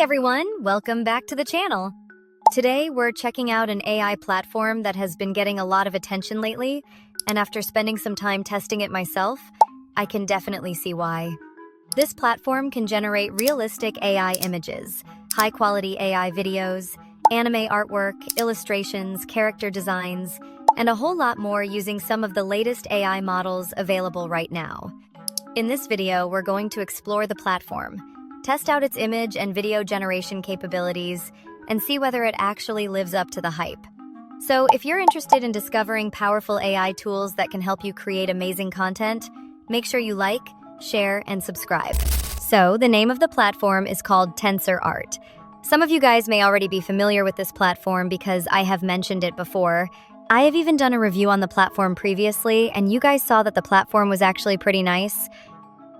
everyone, welcome back to the channel. Today we're checking out an AI platform that has been getting a lot of attention lately, and after spending some time testing it myself, I can definitely see why. This platform can generate realistic AI images, high-quality AI videos, anime artwork, illustrations, character designs, and a whole lot more using some of the latest AI models available right now. In this video, we're going to explore the platform, test out its image and video generation capabilities, and see whether it actually lives up to the hype. So if you're interested in discovering powerful AI tools that can help you create amazing content, make sure you like, share, and subscribe. So the name of the platform is called Tensor Art. Some of you guys may already be familiar with this platform because I have mentioned it before. I have even done a review on the platform previously, and you guys saw that the platform was actually pretty nice.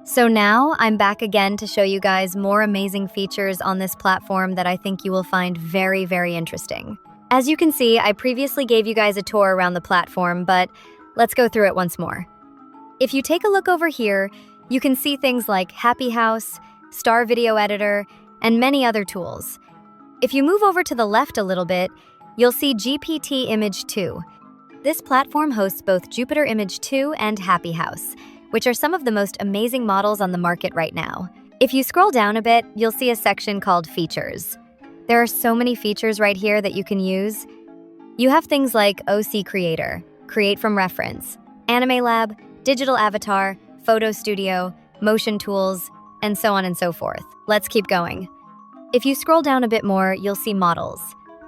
So now I'm back again to show you guys more amazing features on this platform that I think you will find very, very interesting. As you can see, I previously gave you guys a tour around the platform, but let's go through it once more. If you take a look over here, you can see things like Happy House, Star Video Editor, and many other tools. If you move over to the left a little bit, you'll see GPT Image 2. This platform hosts both Jupyter Image 2 and Happy House, which are some of the most amazing models on the market right now. If you scroll down a bit, you'll see a section called Features. There are so many features right here that you can use. You have things like OC Creator, Create from Reference, Anime Lab, Digital Avatar, Photo Studio, Motion Tools, and so on and so forth. Let's keep going. If you scroll down a bit more, you'll see Models.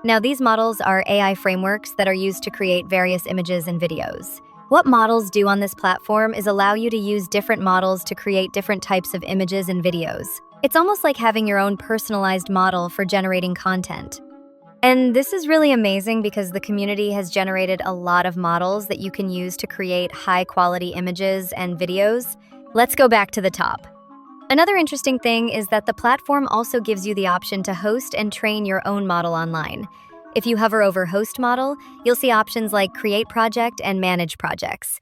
Now, these models are AI frameworks that are used to create various images and videos. What models do on this platform is allow you to use different models to create different types of images and videos. It's almost like having your own personalized model for generating content. And this is really amazing because the community has generated a lot of models that you can use to create high-quality images and videos. Let's go back to the top. Another interesting thing is that the platform also gives you the option to host and train your own model online. If you hover over Host Model, you'll see options like Create Project and Manage Projects.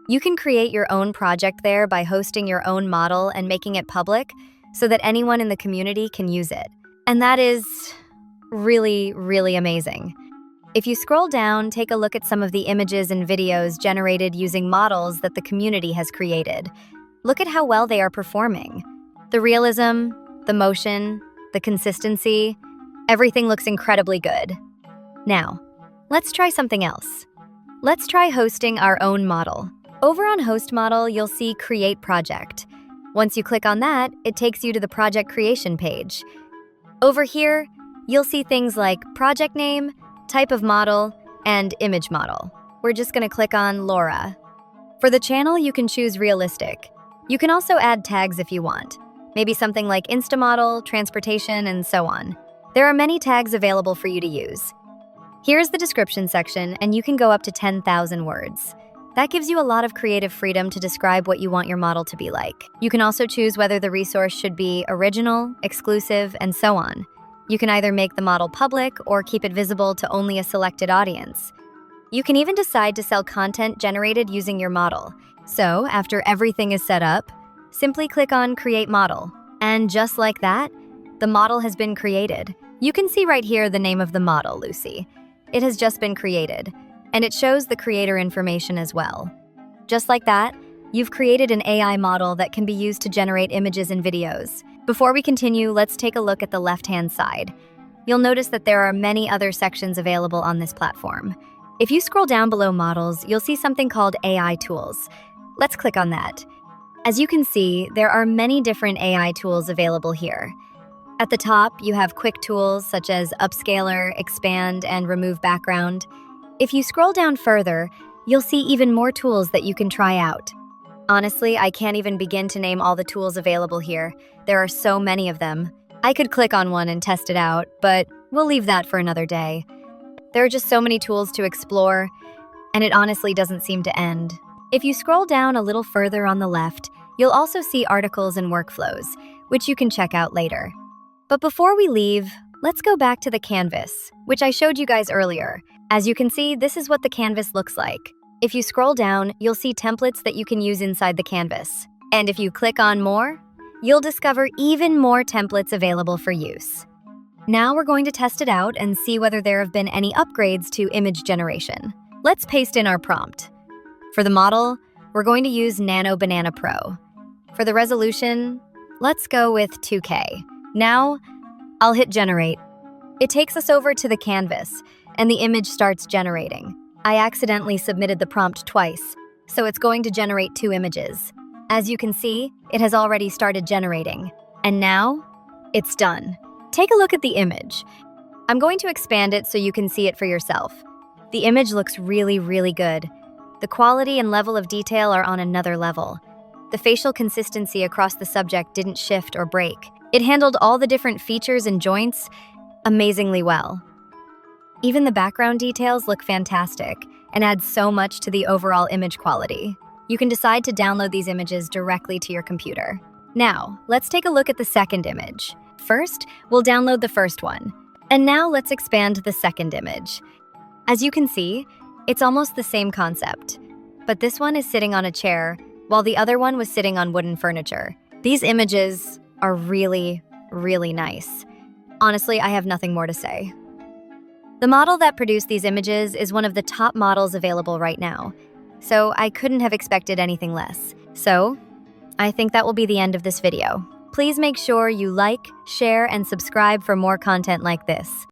You can create your own project there by hosting your own model and making it public so that anyone in the community can use it. And that is really, really amazing. If you scroll down, take a look at some of the images and videos generated using models that the community has created. Look at how well they are performing. The realism, the motion, the consistency, everything looks incredibly good. Now, let's try something else. Let's try hosting our own model. Over on Host Model, you'll see Create Project. Once you click on that, it takes you to the project creation page. Over here, you'll see things like project name, type of model, and image model. We're just going to click on Laura. For the channel, you can choose Realistic. You can also add tags if you want, maybe something like Instamodel, Transportation, and so on. There are many tags available for you to use. Here's the description section, and you can go up to 10,000 words. That gives you a lot of creative freedom to describe what you want your model to be like. You can also choose whether the resource should be original, exclusive, and so on. You can either make the model public or keep it visible to only a selected audience. You can even decide to sell content generated using your model. So, after everything is set up, simply click on Create Model. And just like that, the model has been created. You can see right here the name of the model, Lucy. It has just been created, and it shows the creator information as well. Just like that, you've created an AI model that can be used to generate images and videos. Before we continue, let's take a look at the left-hand side. You'll notice that there are many other sections available on this platform. If you scroll down below Models, you'll see something called AI Tools. Let's click on that. As you can see, there are many different AI tools available here. At the top, you have quick tools such as Upscaler, Expand, and Remove Background. If you scroll down further, you'll see even more tools that you can try out. Honestly, I can't even begin to name all the tools available here. There are so many of them. I could click on one and test it out, but we'll leave that for another day. There are just so many tools to explore, and it honestly doesn't seem to end. If you scroll down a little further on the left, you'll also see articles and workflows, which you can check out later. But before we leave, let's go back to the canvas, which I showed you guys earlier. As you can see, this is what the canvas looks like. If you scroll down, you'll see templates that you can use inside the canvas. And if you click on More, you'll discover even more templates available for use. Now we're going to test it out and see whether there have been any upgrades to image generation. Let's paste in our prompt. For the model, we're going to use Nano Banana Pro. For the resolution, let's go with 2K. Now, I'll hit generate. It takes us over to the canvas, and the image starts generating. I accidentally submitted the prompt twice, so it's going to generate 2 images. As you can see, it has already started generating. And now, it's done. Take a look at the image. I'm going to expand it so you can see it for yourself. The image looks really, really good. The quality and level of detail are on another level. The facial consistency across the subject didn't shift or break. It handled all the different features and joints amazingly well. Even the background details look fantastic and add so much to the overall image quality. You can decide to download these images directly to your computer. Now, let's take a look at the second image. First, we'll download the first one. And now let's expand the second image. As you can see, it's almost the same concept, but this one is sitting on a chair, while the other one was sitting on wooden furniture. These images are really, really nice. Honestly, I have nothing more to say. The model that produced these images is one of the top models available right now, so I couldn't have expected anything less. So, I think that will be the end of this video. Please make sure you like, share, and subscribe for more content like this.